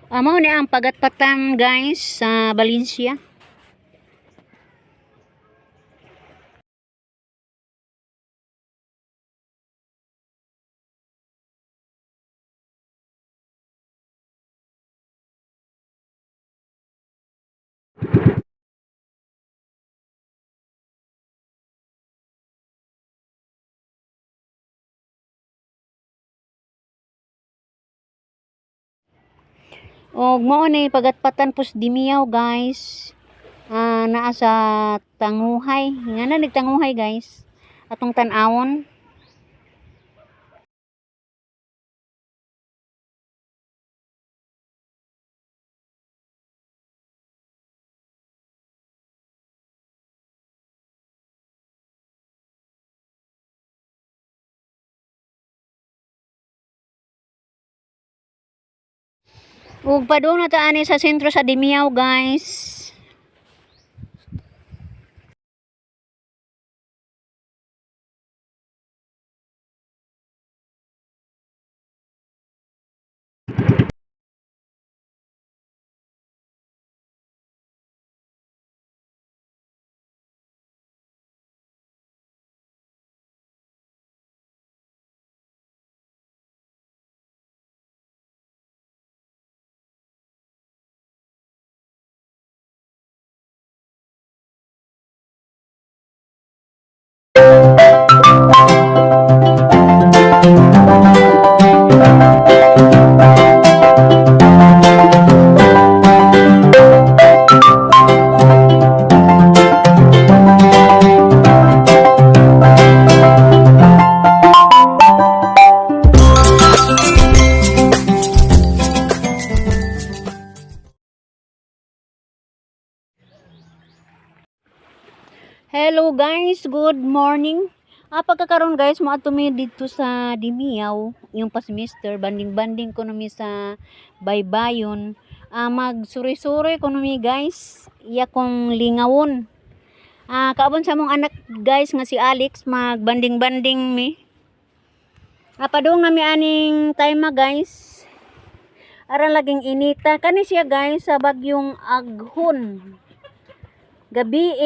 Amo ni ang pagatpatan guys sa Valencia. Og mao ni pagatpatan pus Dimiao guys. Naa sa Tanguhay. Ngana nagtanguhay guys. Atong tan-awon. Ug padung na ta ani sa sentro sa Dimiao guys. Hello guys, good morning. Pagkakaroon guys, mo ato mi dito sa Dimiao, yung pasmister, banding-banding ko nami sa Baybayon. Magsuri-suri ko nami guys, iya kong lingawon. Kaabon sa mong anak guys nga si Alex, magbanding-banding mi. Padung nami aning time guys. Aran laging inita. Kani siya guys sa bagyong Aghon. Gabi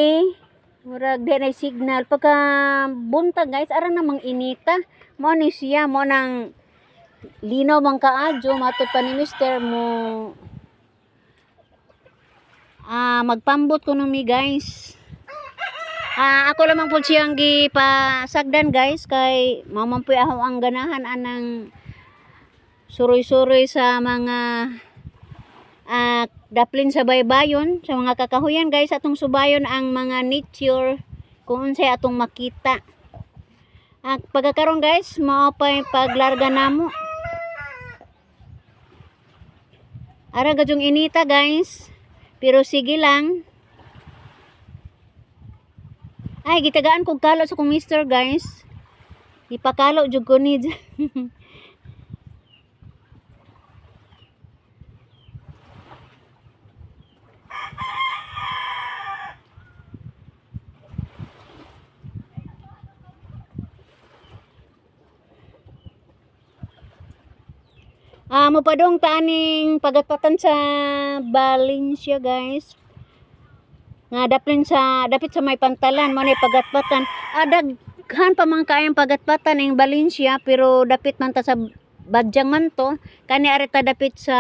murag di na signal pagka buntag guys aran namang inita mo ni siya mo nang linaw man kaadyo matod pa ni mister mo magpambot ko numi guys. Ako lamang po siyang gipasagdan guys kay mamampuy ako ang ganahan anang suroy-suroy sa mga daplin sa Baybayon sa mga kakahuyan guys atong subayon ang mga nature kung unsay atong makita. Pagkakaroon guys mao pa paglarga namo ara gadyong inita guys pero sige lang. Gitagaan kog kalo sa kong mister guys, ipakalo jud ko ni Mapadong taaning pagatpatan sa Valencia guys. Nga dapit sa may pantalan mo ni pagatpatan. Daghan pa man kaayang pagatpatan ning Valencia pero dapit man ta sa Badyang man to. Kani arita dapit sa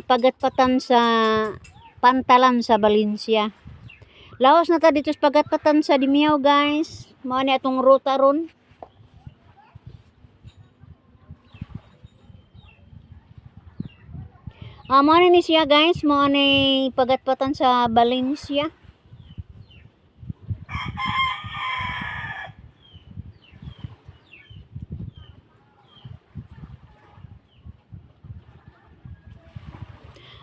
pagatpatan sa pantalan sa Valencia. Lawas na ta dito sa pagatpatan sa Dimiao guys. Mao ni atong ruta ron. Mao ni siya guys, mao ni pagatpatan sa Valencia.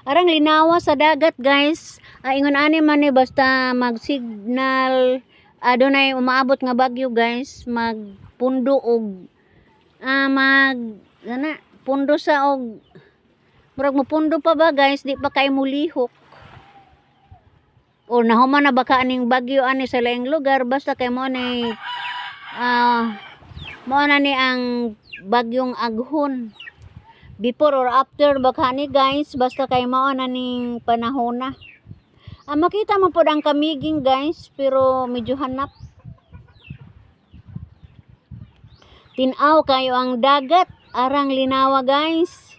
Arang linawa sa dagat guys. Ingon ani man ni basta mag-signal adunay umaabot nga bagyo guys, magpundo og pundo sa og murag mopundo pa ba guys, di pa kay mulihok. O nahuman na baka aning bagyo ani sa laing lugar basta kay mo ni mo na ni ang bagyong Aghon. before or after baka ni guys, basta kay mao na ning panahon na. Makita mo po ang kamiging guys, pero medyo hanap. Tinaw kayo ang dagat, arang linawa guys.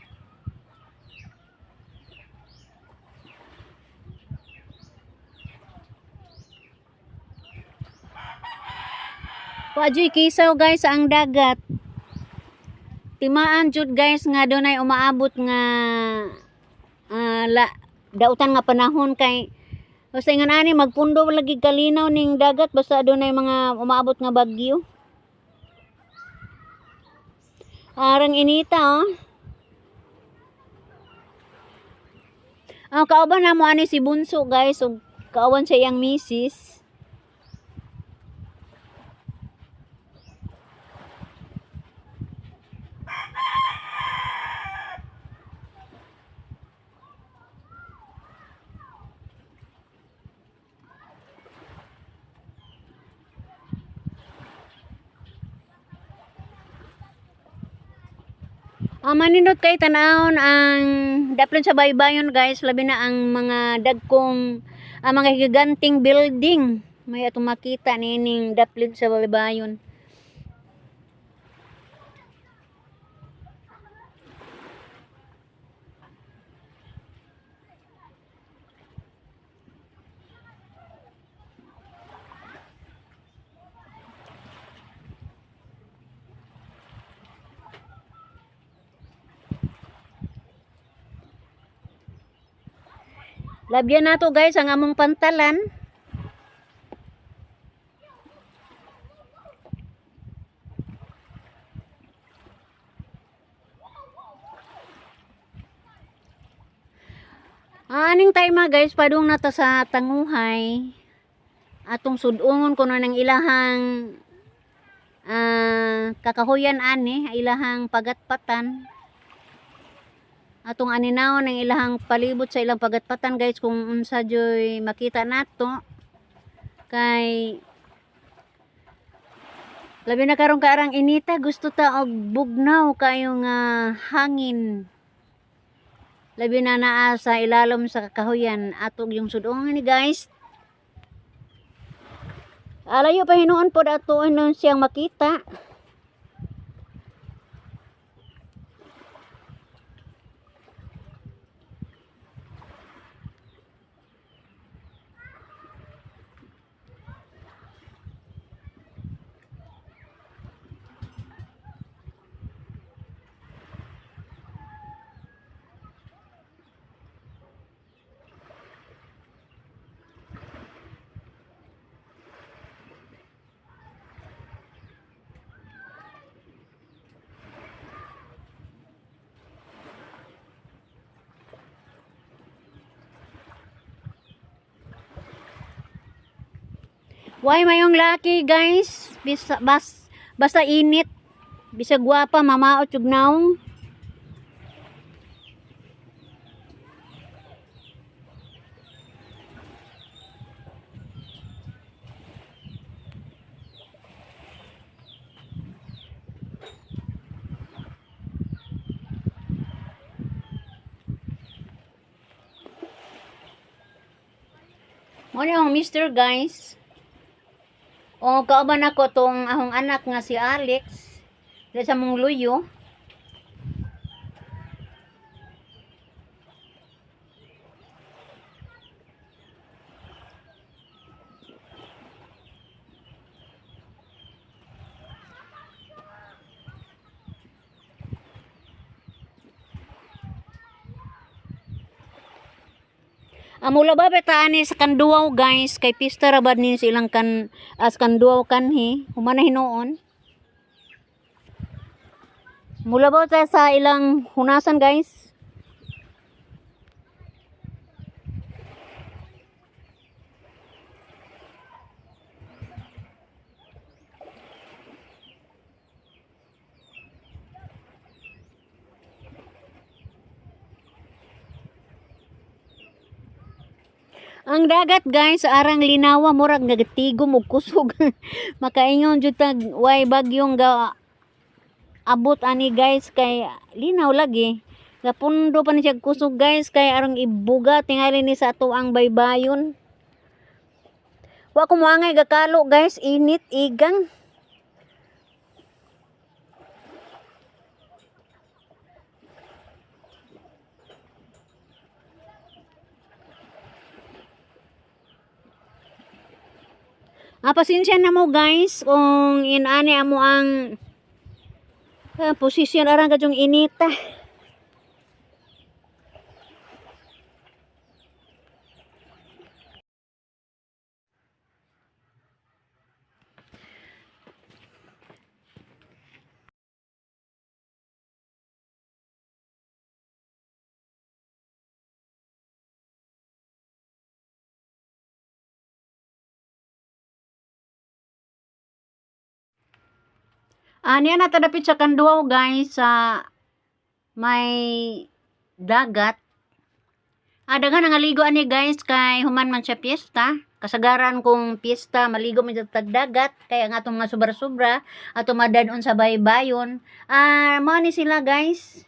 Pajoy kisaw guys ang dagat. Timaan jud guys nga dunay umaabot nga dautan nga panahon kay basta nga ani magpundo lagi kalinaw ning dagat basta dunay mga umaabot nga bagyo. Arang inita kauban na mo ani si Bunso guys ug kauban sa iyang misis. Manindot kay tanawon ang daplin sa baybayon guys, labi na ang mga dagkong mga giganting building. May atong makita nining daplin sa baybayon. Labyan nato guys ang among pantalan. Aning time guys, padung nata sa tanguhay. Atong sudungon kuno ng ilahang kakahuyan ani, ilahang pagatpatan. Atong aninawon ng ilahang palibot sa ilang pagatpatan guys kung unsa joy makita nato kay labi na karong kaarang inita gusto ta og bugnaw kayo nga hangin labi na naa sa ilalom sa kakahuyan atog yung sudungan ni guys. Alayo pa hinuon pod ato nun siyang makita. Why mayong laki guys, basta init, bisag gwapa, mamaot yung naong. Mo ni ang Mr. guys. O kauban ako tong ahong anak nga si Alex dahil sa mong luyo. Mula ba betaan sa kanduaw guys kay pista rabad ni silang kan as kanduaw kanhi humana hinuon. Mula ba sa ilang hunasan guys. Ang dagat guys, arang linawa murag nagatigom og kusog. Makaingon jud tag way bagyong ga abot ani guys kay linaw lagi. Gapundo pa ni siya kusog guys kay arong ibuga tingali ni sa ato ang baybayon. Wa ko moangay gakalo guys, init igang. Pasensya na mo guys kung inani amo ang posisyon arang kadyong inita. Niya natadapit sa kanduaw guys sa may dagat. Daghan nga ligo ani guys kay human man siya piyesta. Kasagaran kong piyesta maligo man sa dagat kay ang atong mga sobra-sobra ato madanon sa baybayon. Mao ni sila guys.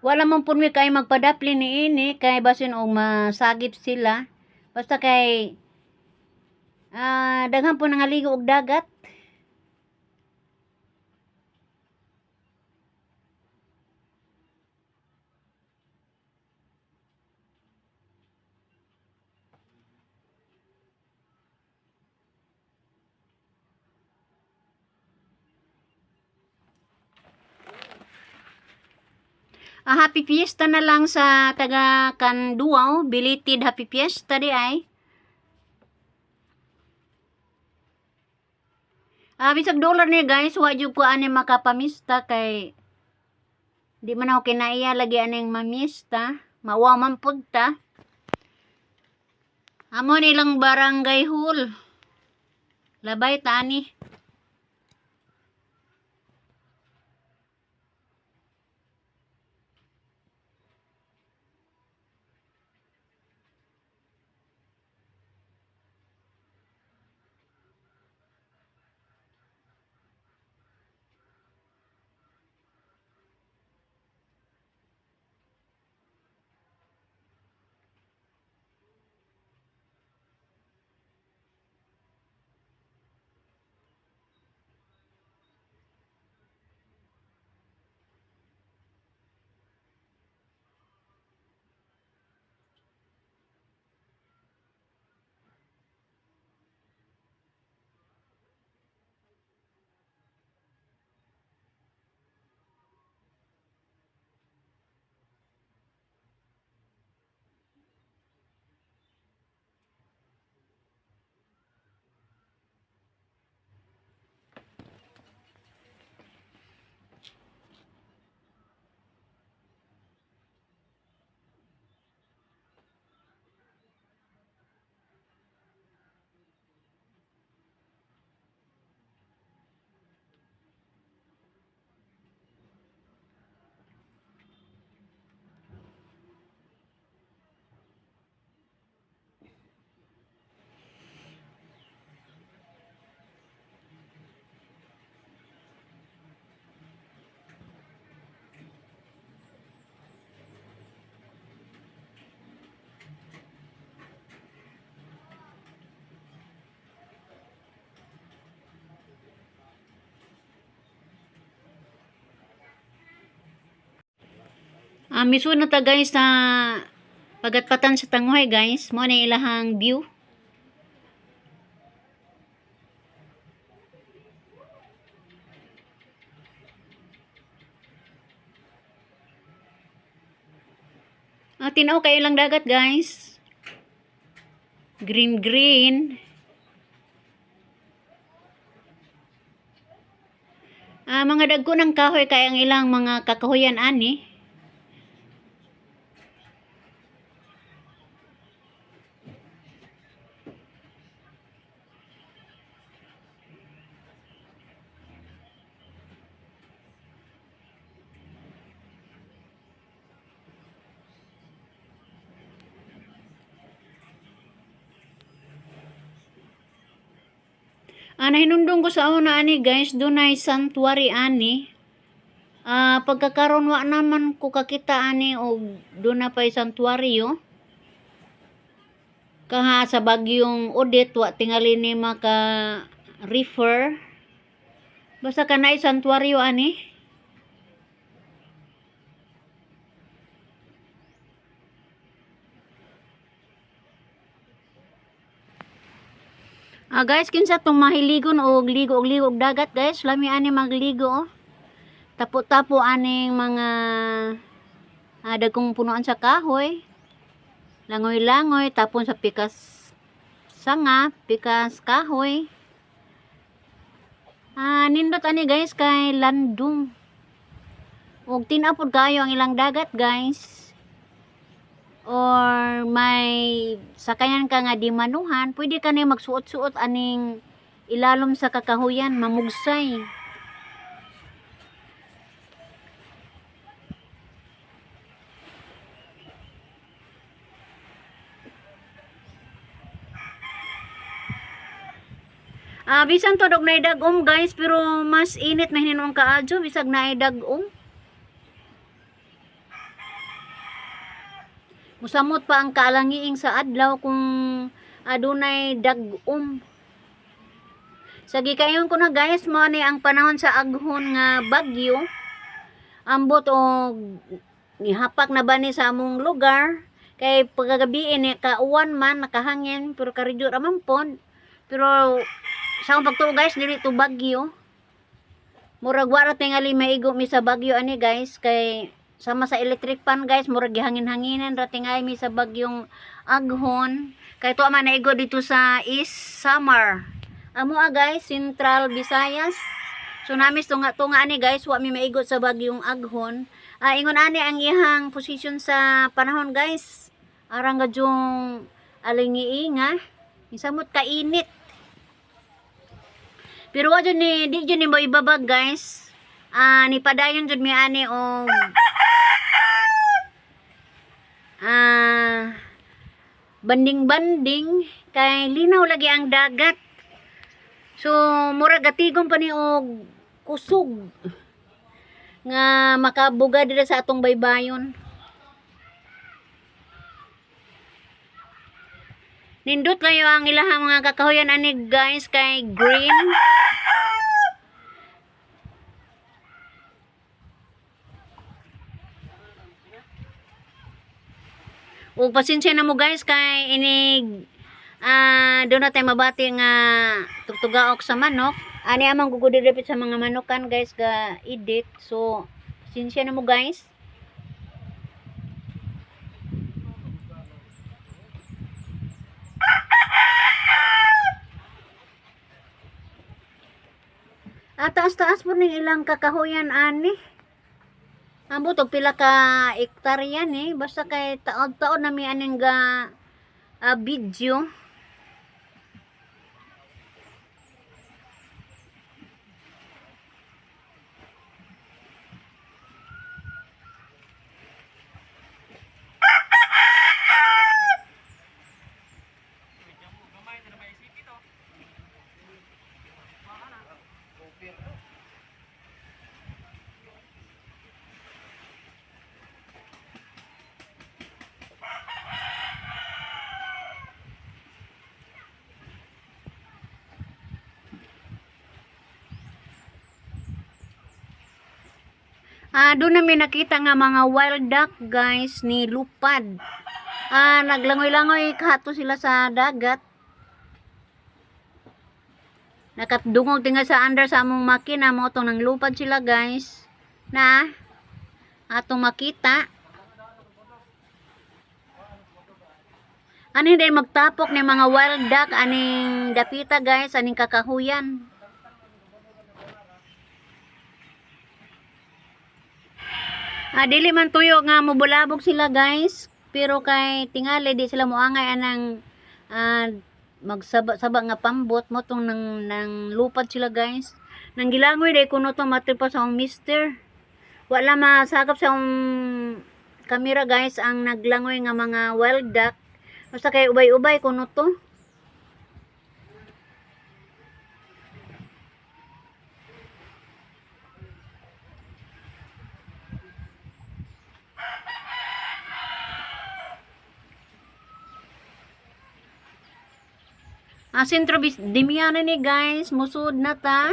Wala man pud mi kay magpadapli niini kay basin og masagip sila. Basta kay daghan po nangaligo og dagat. Happy Fiesta na lang sa taga Kanduaw, belated Happy Fiesta di ay. Bisag dollar ni guys, wa jud ko ani makapamista kay di man ako kinaiya lagi aning mamista, mawa man pud ta. Amo nilang barangay hall. Labay tani. Misud na ta guys sa pagatpatan sa Tanguhay guys, mo na ilahang view. Tinaw kay ilang dagat guys. Green green. Mga dagko ng kahoy kay ang ilang mga kakahuyan ani. Nahinundong ko sa una ani guys, dunay sanctuary ani. Pagkakaroon wa naman ko kakita ani og duna pay sanctuaryo. Kaha sa bagyong Odette wa tingali ni maka refer. Basta kanay sanctuaryo ani. Guys, kinsa tong mahiligon og ligo og dagat guys, lami ani magligo oh. Tapo-tapo aning mga dagkong punuan sa kahoy. Langoy-langoy tapon sa pikas sanga, pikas kahoy. Nindot ani guys kay landong. Og tinapod kayo ang ilang dagat guys. Or may sakayan ka nga di manuhan, pwede ka na magsuot-suot aning ilalom sa kakahuyan, mamugsay. Bisan to dog na idagom guys, pero mas init na hinuong kaadyo, bisag na idagom. Musamot pa ang kaalangiing sa adlaw kung adunay dagom. Sa gikayon ko na guys, mo ni ang panahon sa aghon nga bagyo. Ambot og nihapak na ba ni sa among lugar. Kay pagkagabi ni kauwan man nakahangin pero karidyo raman pon. Pero sa akong pagtuo guys, dili to bagyo. Murag wara tingali maigo mi sa bagyo ani guys kay sama sa electric pan guys, murag gihangin-hanginan ra tingay mi sa bagyong aghon. Kay to man naigo dito sa East Samar. Amo guys, Central Visayas. So namis tunga ani guys, wa mi maigo sa bagyong aghon. Ingon ani ang iyang position sa panahon guys. Arang gadyong alingi-inga. Isamot ka init. Pero wa jud ni di jud ni mo ibabag guys. Ni padayon jud mi ani og banding-banding kay linaw lagi ang dagat. So murag gatigom pa ni og kusog nga makabuga dira sa atong baybayon. Nindot kayo ang ilahang mga kakahuyan ani guys kay green. O pasensya na mo guys kay inig doon na tayo mabati nga tugtugaok sa manok. Ani amang gugudirepit sa mga manokan guys ga edit. So pasensya na mo guys. Taas-taas po ning ilang kakahuyan ani. Ambot og pila ka hektarya ni, basta kay taod-taod na mi aning ga video. Doon namin nakita nga mga wild duck guys ni lupad. Naglangoy-langoy kahato sila sa dagat. Nakatdungog tinga sa under sa among makina mo tong nang lupad sila guys. Na atong makita. Ani din magtapok ni mga wild duck aning dapita guys, aning kakahuyan. Dili man tuyo nga mubulabog sila guys, pero kay tingali di sila moangay anang magsaba-saba nga pambot mo tong nang lupad sila guys. Nang gilangoy day kuno to matripa sa akong mister. Wala masagap sa akong kamera guys ang naglangoy nga mga wild duck. Basta kay ubay-ubay kuno to. Sentro Dimiana ni guys, musud na ta.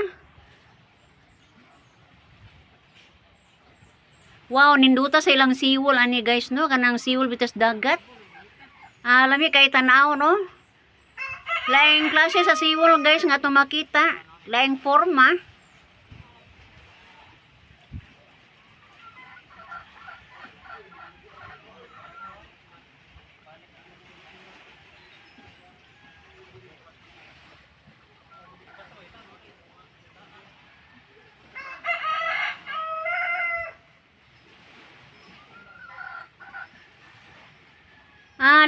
Wow, ninduta sa ilang siwol ani guys no, kanang siwol bitas dagat. Lami kay tanaw no. Laing klase sa siwol guys nga to makita, laing forma.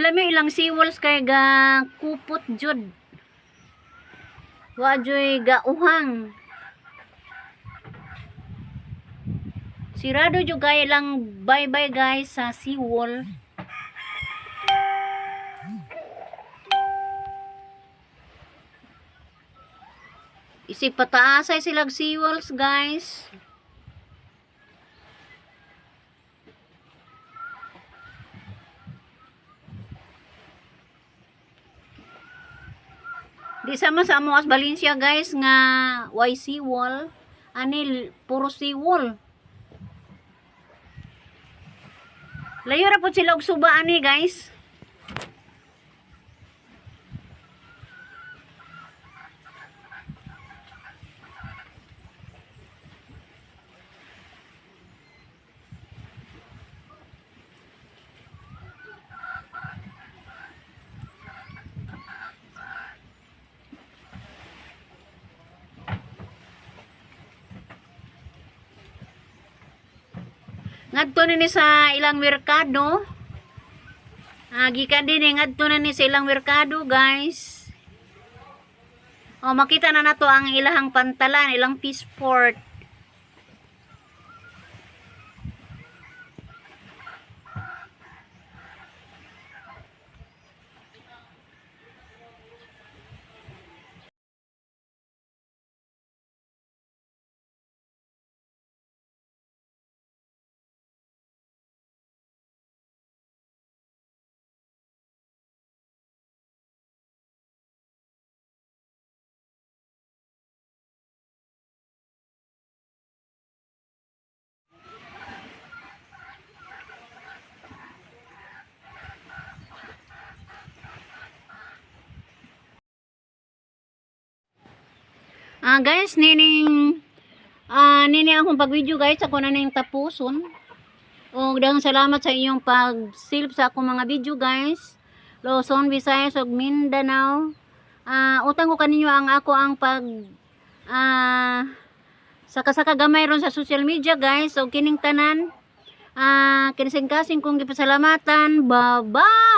Lami ilang seawalls kay ga kupot jud. Wa joy ga uhang. Sirado jud kay lang bye-bye guys sa seawall. Isip pataasay silag seawalls guys. Di sama sa amo as Valencia guys nga why seawall, ani puro seawall. Layo ra pud sila og suba ani guys. Ngadto ni sa ilang merkado. Gikan din ngadto na ni sa ilang merkado, guys. Makita na nato ang ilahang pantalan, ilang fish port. Guys, nini akong pag-video guys, ako na ning tapuson. O daghang salamat sa inyong pag-silp sa akong mga video guys. Luzon, Visayas ug Mindanao. Utang ko kaninyo ang pag saka gamay ron sa social media guys. So kining tanan kinising-kasing kong gipasalamatan. Bye-bye.